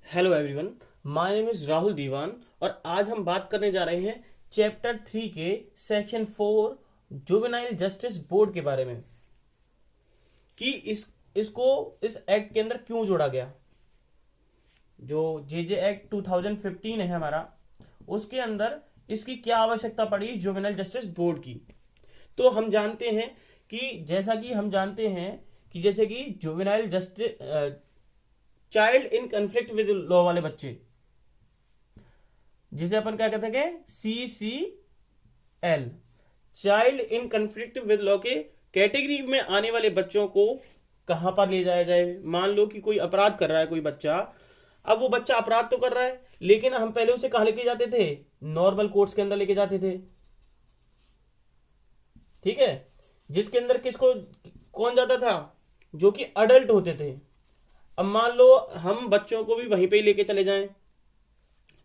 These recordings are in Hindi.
Hello everyone, my name is Rahul Dewan और आज हम बात करने जा रहे हैं चैप्टर 3 के सेक्शन 4 जुवेनाइल जस्टिस बोर्ड के बारे में कि इसको इस एक्ट के अंदर क्यों जोड़ा गया। जो जेजे एक्ट 2015 है हमारा, उसके अंदर इसकी क्या आवश्यकता पड़ी जुवेनाइल जस्टिस बोर्ड की। तो हम जानते हैं कि जैसे कि juvenile justice child in conflict with law वाले बच्चे, जिसे अपन क्या कहते हैं, CCL, child in conflict with law के कैटेगरी में आने वाले बच्चों को कहां पर ले जाया जाए। मान लो कि कोई अपराध कर रहा है कोई बच्चा। अब वो बच्चा अपराध तो कर रहा है, लेकिन हम पहले उसे कहां लेके जाते थे? नॉर्मल कोर्ट्स के अंदर लेके जाते थे। ठीक है, जिसके अंदर किसको कौन जाता था? जो कि अडल्ट होते थे। अब मान लो हम बच्चों को भी वहीं पे ही लेके चले जाएं,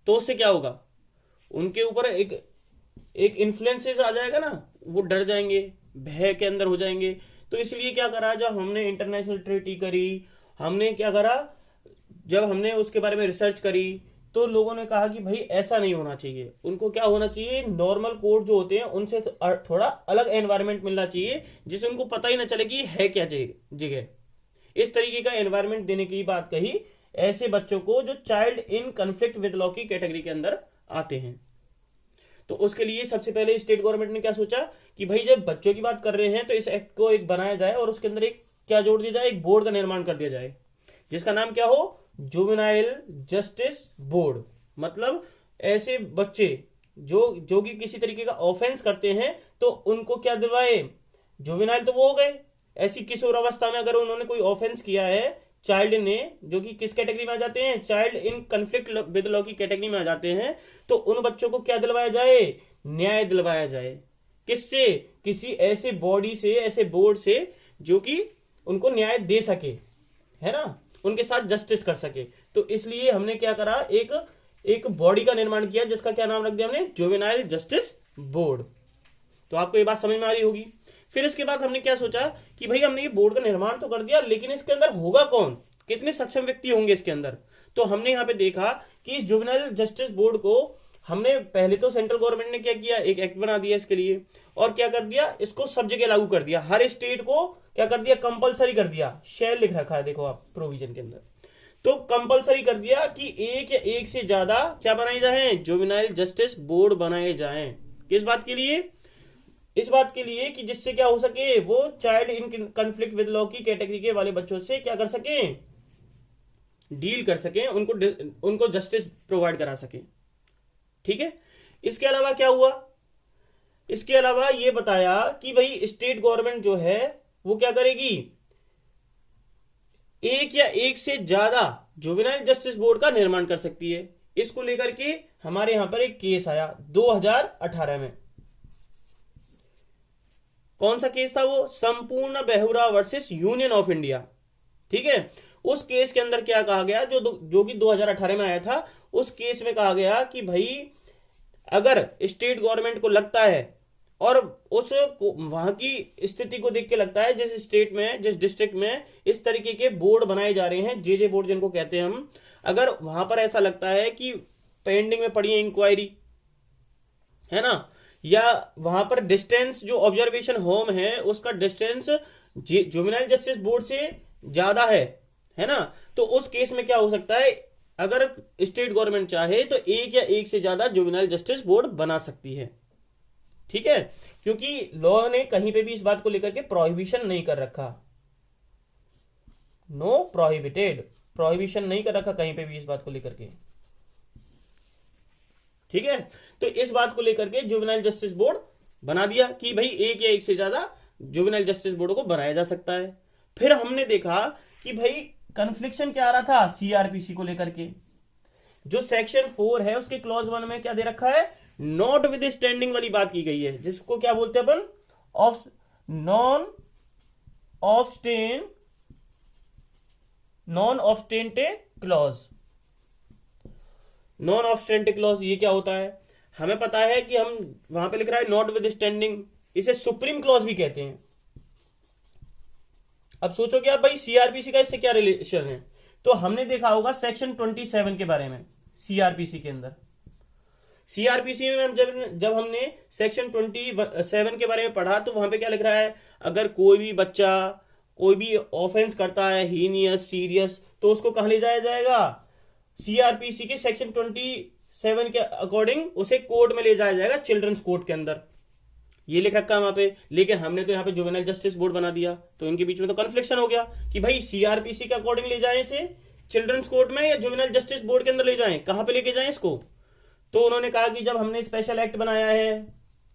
तो उससे क्या होगा? उनके ऊपर एक एक इन्फ्लुएंसेस आ जाएगा ना, वो डर जाएंगे, भय के अंदर हो जाएंगे। तो इसलिए क्या करा, जब हमने इंटरनेशनल ट्रीटी करी, हमने क्या करा, जब हमने उसके बारे में रिसर्च करी, तो लोगों ने कहा कि भाई ऐसा नहीं होना चाहिए। उनको क्या होना चाहिए, नॉर्मल कोर्ट जो होते हैं उनसे थोड़ा अलग एनवायरनमेंट मिलना चाहिए, जिससे उनको पता ही ना चले कि है क्या जगह। इस तरीके का एनवायरनमेंट देने की बात कही ऐसे बच्चों को जो child in conflict with law की कैटेगरी के अंदर आते हैं। तो उसके लिए सबसे पहले स्टेट गवर्नमेंट ने क्या सोचा कि भाई जब बच्चों की बात कर रहे हैं तो इस एक्ट को एक बनाया जाए और उसके अंदर एक क्या जोड़ दिया जाए, एक बोर्ड का निर्माण कर दिया जाए, जिसका नाम क्या हो, जुवेनाइल जस्टिस बोर्ड। मतलब ऐसे बच्चे जो कि किसी तरीके का ऑफेंस करते हैं तो उनको क्या दिलवाए, जुवेनाइल तो वो हो गए, ऐसी किशोर अवस्था में अगर उन्होंने कोई ऑफेंस किया है चाइल्ड ने, जो कि किस कैटेगरी में आ जाते हैं, child in conflict with law की कैटेगरी में आ जाते हैं, तो उन बच्चों को क्या दिलवाया जाए, न्याय दिलवाया जाए। किससे? किसी ऐसे बॉडी से, ऐसे बोर्ड से जो कि उनको न्याय दे सके, है ना, उनके साथ जस्टिस कर सके। तो इसलिए हमने क्या करा, एक बॉडी का निर्माण किया जिसका क्या नाम रख दिया हमने, जुवेनाइल जस्टिस बोर्ड। तो आपको ये बात समझ में आ रही होगी। फिर इसके बाद हमने क्या सोचा कि भाई हमने ये बोर्ड का निर्माण तो कर दिया, लेकिन इसके अंदर होगा कौन, कितने सक्षम व्यक्ति होंगे इसके अंदर। तो हमने यहां पे देखा कि इस जुवेनाइल जस्टिस बोर्ड को हमने पहले तो सेंट्रल गवर्नमेंट ने क्या किया, एक एक्ट बना दिया इसके लिए, और क्या कर दिया, इसको सब जगह लागू कर दिया। हर स्टेट को क्या कर दिया, कंपलसरी कर दिया। शेल लिख रखा है, देखो आप प्रोविजन के अंदर। तो कंपलसरी कर दिया कि एक या एक से ज्यादा क्या बनाए जाए, जुवेनाइल जस्टिस बोर्ड बनाए जाएं। किस बात के लिए? इस बात के लिए कि जिससे क्या हो सके, वो child in conflict with law की कैटेगरी के वाले बच्चों से क्या कर सके, डील कर सके, उनको जस्टिस प्रोवाइड करा सके। ठीक है। इसके अलावा क्या हुआ, इसके अलावा ये बताया कि भाई स्टेट गवर्नमेंट जो है वो क्या करेगी, एक या एक से ज्यादा जुवेनाइल जस्टिस बोर्ड का निर्माण कर सकती है। इसको लेकर के हमारे यहां पर एक केस आया 2018 में। कौन सा केस था वो? संपूर्ण Behura versus union of India. ठीक है। उस केस के अंदर क्या कहा गया, जो कि 2018 में आया था, उस केस में कहा गया कि भाई अगर स्टेट गवर्नमेंट को लगता है और उस वहां की स्थिति को देख के लगता है, जिस स्टेट में, जिस डिस्ट्रिक्ट में इस तरीके के बोर्ड बनाए जा रहे हैं, जेजे बोर्ड जिनको कहते हैं हम, अगर वहां पर ऐसा लगता है कि पेंडिंग में पड़ी है इंक्वायरी, है ना, या वहां पर डिस्टेंस, जो ऑब्जर्वेशन होम है उसका डिस्टेंस जुवेनाइल जस्टिस बोर्ड से ज्यादा है ना, तो उस केस में क्या हो सकता है, अगर स्टेट गवर्नमेंट चाहे तो एक या एक से ज्यादा जुवेनाइल जस्टिस बोर्ड बना सकती है। ठीक है, क्योंकि लॉ ने कहीं पे भी इस बात को लेकर के प्रोहिबिशन नहीं कर रखा, नो प्रोहिबिटेड, प्रोहिबिशन नहीं कर रखा कहीं पे भी इस बात को लेकर के। ठीक है, तो इस बात को लेकर के जुवेनाइल जस्टिस बोर्ड बना दिया कि भाई एक या एक से ज्यादा जुवेनाइल जस्टिस बोर्ड को बनाया जा सकता है। फिर हमने देखा कि भाई कन्फ्लिक्शन क्या आ रहा था सीआरपीसी को लेकर के। जो सेक्शन 4 है उसके क्लॉज 1 में क्या दे रखा है, नॉट विद स्टैंडिंग वाली बात की गई है, जिसको क्या बोलते हैं अपन, of non obstante clause. Non obstante clause ये क्या होता है, हमें पता है कि हम वहां पे लिख रहा है नॉट विद स्टैंडिंग, इसे सुप्रीम क्लॉज भी कहते हैं। अब सोचो कि आप भाई सीआरपीसी का इससे क्या रिलेशन है, तो हमने देखा होगा सेक्शन 27 के बारे में सीआरपीसी के अंदर। सीआरपीसी में जब हमने सेक्शन 27 के बारे में पढ़ा तो वहां पे क्या लिख रहा है, अगर कोई भी बच्चा कोई भी ऑफेंस करता है हीनियस सीरियस, तो उसको कहां ले जाया जाएगा, सीआरपीसी के सेक्शन 27 के अकॉर्डिंग उसे कोर्ट में ले जाया जाएगा, चिल्ड्रंस कोर्ट के अंदर। ये लिख रखा है वहां पे, लेकिन हमने तो यहाँ पे जुवेनाइल जस्टिस बोर्ड बना दिया, तो इनके बीच में तो कन्फ्लिक्शन हो गया कि भाई सीआरपीसी के अकॉर्डिंग ले जाएं इसे चिल्ड्रंस कोर्ट में या जुवेनाइल जस्टिस बोर्ड के अंदर ले जाएं, कहां पे लेके जाएं इसको। तो उन्होंने कहा कि जब हमने स्पेशल एक्ट बनाया है,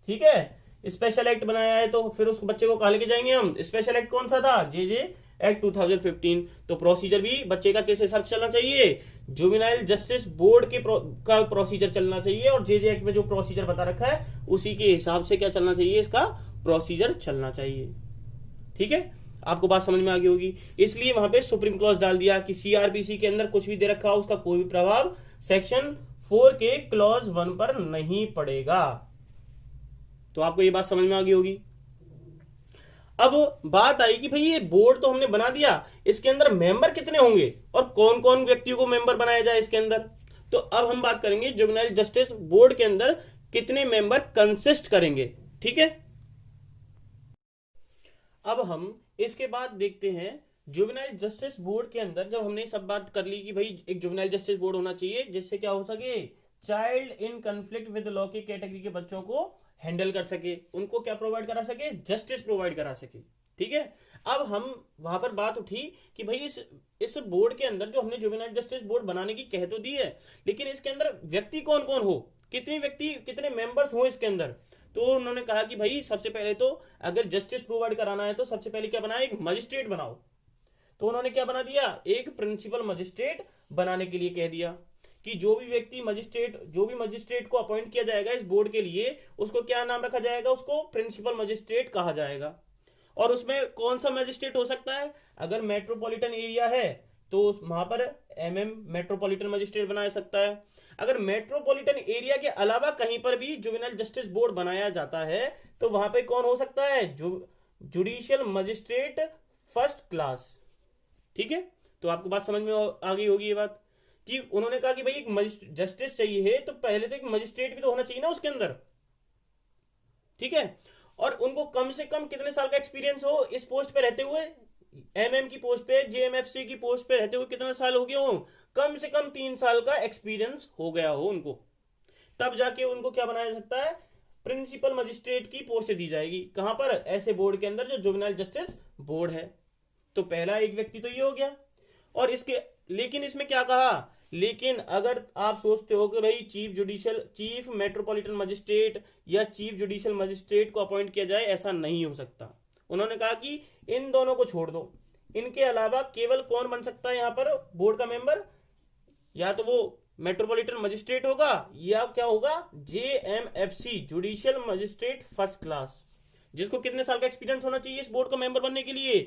ठीक है, स्पेशल एक्ट बनाया है, तो फिर उस बच्चे को कहां लेके जाएंगे हम। स्पेशल एक्ट कौन सा था, जे एक्ट 2015। तो प्रोसीजर भी बच्चे का किस हिसाब से चलना चाहिए, जुवेनाइल जस्टिस बोर्ड के का प्रोसीजर चलना चाहिए, और जे एक्ट में जो प्रोसीजर बता रखा है उसी के हिसाब से क्या चलना चाहिए, इसका प्रोसीजर चलना चाहिए। ठीक है, आपको बात समझ में आ गई होगी। इसलिए वहां पे सुप्रीम क्लॉज डाल दिया कि सीआरपीसी के अंदर कुछ भी दे रखा हो उसका कोई भी प्रभाव सेक्शन 4 के क्लॉज 1 पर नहीं पड़ेगा। तो आपको ये बात समझ में आ गई होगी। अब बात आई कि भाई ये बोर्ड तो हमने बना दिया, इसके अंदर मेंबर कितने होंगे और कौन कौन व्यक्तियों को मेंबर बनाया जाए इसके अंदर। तो अब हम बात करेंगे जुवेनाइल जस्टिस बोर्ड के अंदर कितने मेंबर कंसिस्ट करेंगे। ठीक है, अब हम इसके बाद देखते हैं जुवेनाइल जस्टिस बोर्ड के अंदर, जब हमने सब बात कर ली कि भाई एक जुवेनाइल जस्टिस बोर्ड होना चाहिए जिससे क्या हो सके, child in conflict with law की कैटेगरी के बच्चों को हैंडल कर सके, उनको क्या प्रोवाइड करा सके, जस्टिस प्रोवाइड करा सके। ठीक है, अब हम वहां पर बात उठी कि भाई इस बोर्ड के अंदर जो हमने जुवेनाइल जस्टिस बोर्ड बनाने की कह तो दी है, लेकिन इसके अंदर व्यक्ति कौन कौन हो, कितने व्यक्ति कितने मेंबर्स हो इसके अंदर। तो उन्होंने कहा कि भाई सबसे पहले तो अगर जस्टिस प्रोवाइड कराना है तो सबसे पहले क्या बनाए, एक मजिस्ट्रेट बनाओ। तो उन्होंने क्या बना दिया, एक प्रिंसिपल मजिस्ट्रेट बनाने के लिए कह दिया कि जो भी मजिस्ट्रेट को अपॉइंट किया जाएगा इस बोर्ड के लिए, उसको क्या नाम रखा जाएगा, उसको प्रिंसिपल मजिस्ट्रेट कहा जाएगा। और उसमें कौन सा मजिस्ट्रेट हो सकता है, अगर मेट्रोपॉलिटन एरिया है तो वहां पर एमएम मेट्रोपॉलिटन मजिस्ट्रेट बना सकता है। अगर मेट्रोपॉलिटन एरिया के अलावा कहीं पर भी जुवेनाइल जस्टिस बोर्ड बनाया जाता है तो वहां पे कौन हो सकता है, जुडिशियल मजिस्ट्रेट फर्स्ट क्लास। ठीक है, तो आपको बात समझ में आ गई होगी ये बात कि उन्होंने कहा कि भाई एक जस्टिस चाहिए तो पहले तो एक मजिस्ट्रेट भी तो होना चाहिए ना उसके अंदर। ठीक है, और उनको कम से कम कितने साल का एक्सपीरियंस हो इस पोस्ट पे रहते हुए, एमएम की पोस्ट पे, जेएमएफसी की पोस्ट पे रहते हुए कितना साल हो गया हो, कम से कम 3 साल का एक्सपीरियंस हो गया हो उनको, तब जाके उनको क्या बनाया जा सकता है, प्रिंसिपल मजिस्ट्रेट की पोस्ट दी जाएगी। कहां पर, ऐसे बोर्ड के अंदर जो जुवेनाइल जस्टिस बोर्ड है। तो पहला एक व्यक्ति तो ये हो गया। और लेकिन इसमें क्या कहा, लेकिन अगर आप सोचते हो कि भाई चीफ मेट्रोपॉलिटन मजिस्ट्रेट या चीफ जुडिशियल मजिस्ट्रेट को अपॉइंट किया जाए, ऐसा नहीं हो सकता। उन्होंने कहा कि इन दोनों को छोड़ दो, इनके अलावा केवल कौन बन सकता है यहां पर बोर्ड का मेंबर, या तो वो मेट्रोपॉलिटन मजिस्ट्रेट होगा या क्या होगा, JMFC judicial magistrate first class, जिसको कितने साल का एक्सपीरियंस होना चाहिए इस बोर्ड का मेंबर बनने के लिए,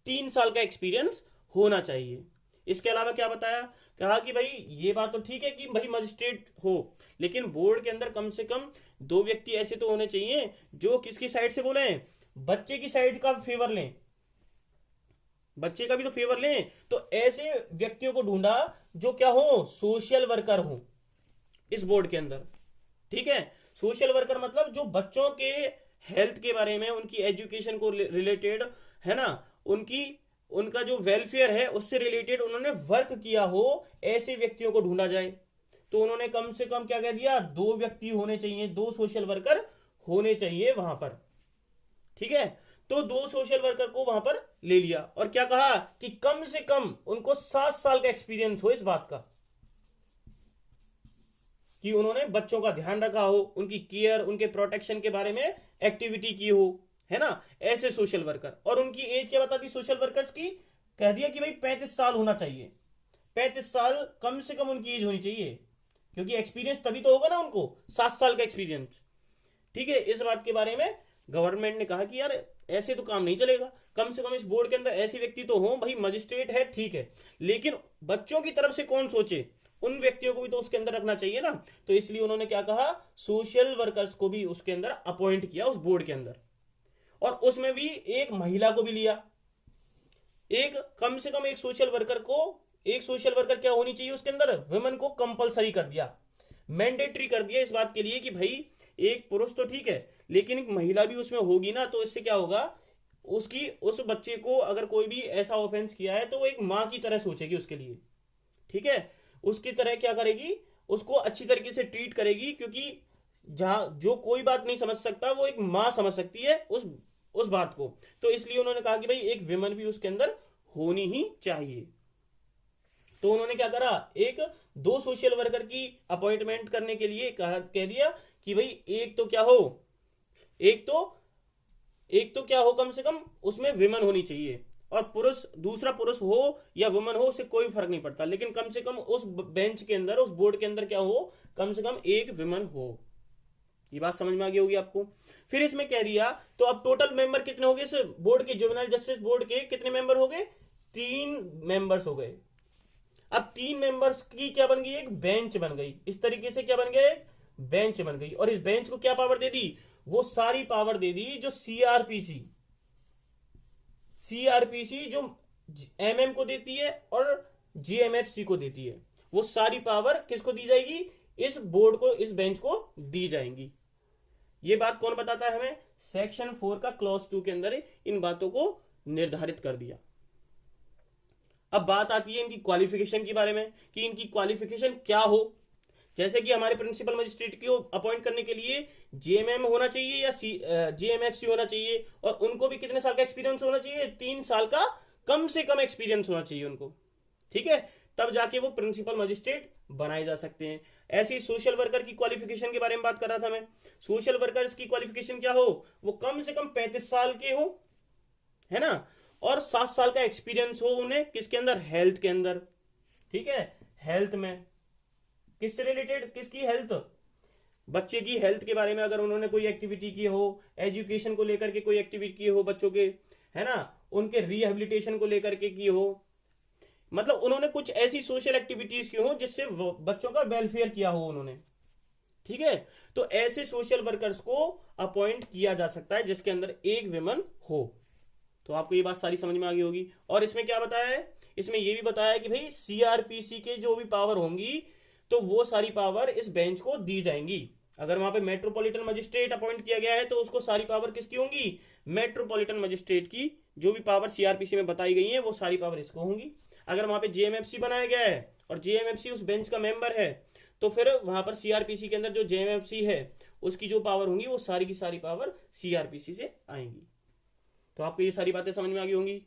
3 साल का एक्सपीरियंस होना चाहिए। इसके अलावा क्या बताया, कहा कि भाई ये बात तो ठीक है कि भाई मजिस्ट्रेट हो, लेकिन बोर्ड के अंदर कम से कम 2 व्यक्ति ऐसे तो होने चाहिए जो किसकी साइड से बोले, बच्चे की साइड का फेवर लें, बच्चे का भी तो फेवर लें। तो ऐसे व्यक्तियों को ढूंढा जो क्या हो, सोशल वर्कर हो इस बोर्ड के अंदर। ठीक है, सोशल वर्कर मतलब जो बच्चों के हेल्थ के बारे में, उनकी एजुकेशन को रिलेटेड है ना, उनका जो वेलफेयर है उससे रिलेटेड उन्होंने वर्क किया हो, ऐसे व्यक्तियों को ढूंढा जाए। तो उन्होंने कम से कम क्या कह दिया, 2 व्यक्ति होने चाहिए, 2 सोशल वर्कर होने चाहिए वहां पर। ठीक है, तो 2 सोशल वर्कर को वहां पर ले लिया और क्या कहा कि कम से कम उनको 7 साल का एक्सपीरियंस हो इस बात का कि उन्होंने बच्चों का ध्यान रखा हो, उनकी केयर, उनके प्रोटेक्शन के बारे में एक्टिविटी की हो, है ना, ऐसे सोशल वर्कर। और उनकी एज क्या बता दी सोशल वर्कर्स की, कह दिया कि भाई 35 साल होना चाहिए, 35 साल कम से कम उनकी एज होनी चाहिए, क्योंकि एक्सपीरियंस तभी तो होगा ना उनको, 7 साल का एक्सपीरियंस। ठीक है, इस बात के बारे में गवर्नमेंट ने कहा कि यार ऐसे तो काम नहीं चलेगा, कम से कम इस बोर्ड के अंदर ऐसे व्यक्ति तो हो, भाई मजिस्ट्रेट है ठीक है, लेकिन बच्चों की तरफ से कौन सोचे, उन व्यक्तियों को भी तो उसके अंदर रखना चाहिए ना। तो इसलिए उन्होंने क्या कहा, सोशल वर्कर्स को भी उसके अंदर अपॉइंट किया उस बोर्ड के अंदर, और उसमें भी एक महिला को भी लिया, एक कम से कम एक सोशल वर्कर को एक सोशल वर्कर क्या होनी चाहिए उसके अंदर, वुमेन को कंपलसरी कर दिया, मैंडेटरी कर दिया इस बात के लिए कि भाई एक पुरुष तो ठीक है लेकिन एक महिला भी उसमें होगी ना, तो इससे क्या होगा, उसकी उस बच्चे को अगर कोई भी ऐसा ऑफेंस किया है तो वो एक माँ की तरह सोचेगी उसके लिए, ठीक है, उसकी तरह क्या करेगी, उसको अच्छी तरीके से ट्रीट करेगी, क्योंकि जहां जो कोई बात नहीं समझ सकता वो एक माँ समझ सकती है उस बात को। तो इसलिए उन्होंने कहा कि भाई एक विमन भी उसके अंदर होनी ही चाहिए। तो उन्होंने क्या करा, एक दो सोशल वर्कर की अपॉइंटमेंट करने के लिए कह दिया कि भाई एक तो क्या हो, एक तो क्या हो, कम से कम उसमें विमन होनी चाहिए, और पुरुष, दूसरा पुरुष हो या वुमन हो उससे कोई फर्क नहीं पड़ता, लेकिन कम से कम उस बेंच के अंदर, उस बोर्ड के अंदर क्या हो, कम से कम एक विमन हो। ये बात समझ में आ गई होगी आपको। फिर इसमें कह दिया, तो अब टोटल मेंबर कितने हो गए इस बोर्ड के, जुवेनाइल जस्टिस बोर्ड के कितने मेंबर हो गए, 3 मेंबर्स हो गए। अब 3 मेंबर्स की क्या बन गई, एक बेंच बन गई, इस तरीके से क्या बन गया, एक बेंच बन गई, और इस बेंच को क्या पावर दे दी, वो सारी पावर दे दी जो सीआरपीसी जो एमएम को देती है और जीएमएफसी को देती है, वो सारी पावर किसको दी जाएगी, इस बोर्ड को, इस बेंच को दी जाएंगी। ये बात कौन बताता है हमें, सेक्शन 4 का क्लॉज 2 के अंदर इन बातों को निर्धारित कर दिया। अब बात आती है इनकी क्वालिफिकेशन के बारे में कि इनकी क्वालिफिकेशन क्या हो। जैसे कि हमारे प्रिंसिपल मजिस्ट्रेट को अपॉइंट करने के लिए जेएमएम होना चाहिए या जेएमएफसी होना चाहिए, और उनको भी कितने साल का एक्सपीरियंस होना चाहिए, 3 साल का कम से कम एक्सपीरियंस होना चाहिए उनको, ठीक है, तब जाके वो प्रिंसिपल मजिस्ट्रेट बनाए जा सकते हैं। ऐसी सोशल वर्कर की क्वालिफिकेशन के बारे में बात कर रहा था मैं। सोशल वर्कर की क्वालिफिकेशन क्या हो, वो कम से कम 35 साल के हो, है ना, और 7 साल का एक्सपीरियंस हो उन्हें, किसके अंदर, हेल्थ के अंदर, ठीक है, हेल्थ में, किससे रिलेटेड, किसकी हेल्थ, बच्चे की हेल्थ के बारे में अगर उन्होंने कोई एक्टिविटी की हो, एजुकेशन को लेकर के कोई एक्टिविटी की हो बच्चों के, है ना, उनके रिहेबिलिटेशन को लेकर के की हो, मतलब उन्होंने कुछ ऐसी सोशल एक्टिविटीज की हो जिससे बच्चों का वेलफेयर किया हो उन्होंने, ठीक है, तो ऐसे सोशल वर्कर्स को अपॉइंट किया जा सकता है जिसके अंदर एक विमन हो। तो आपको ये बात सारी समझ में आ गई होगी। और इसमें क्या बताया है, इसमें ये भी बताया है कि भाई सीआरपीसी के जो भी पावर होंगी तो वो सारी पावर इस बेंच को दी जाएंगी। अगर वहां पे मेट्रोपॉलिटन मजिस्ट्रेट अपॉइंट किया गया है तो उसको सारी पावर किसकी होंगी, मेट्रोपॉलिटन मजिस्ट्रेट की, जो भी पावर सीआरपीसी में बताई गई है वो सारी पावर इसको होंगी। अगर वहां पे जेएमएफसी बनाया गया है और जेएमएफसी उस बेंच का मेंबर है तो फिर वहां पर सीआरपीसी के अंदर जो जेएमएफसी है उसकी जो पावर होंगी वो सारी की सारी पावर सीआरपीसी से आएंगी। तो आपको ये सारी बातें समझ में आ गई होंगी।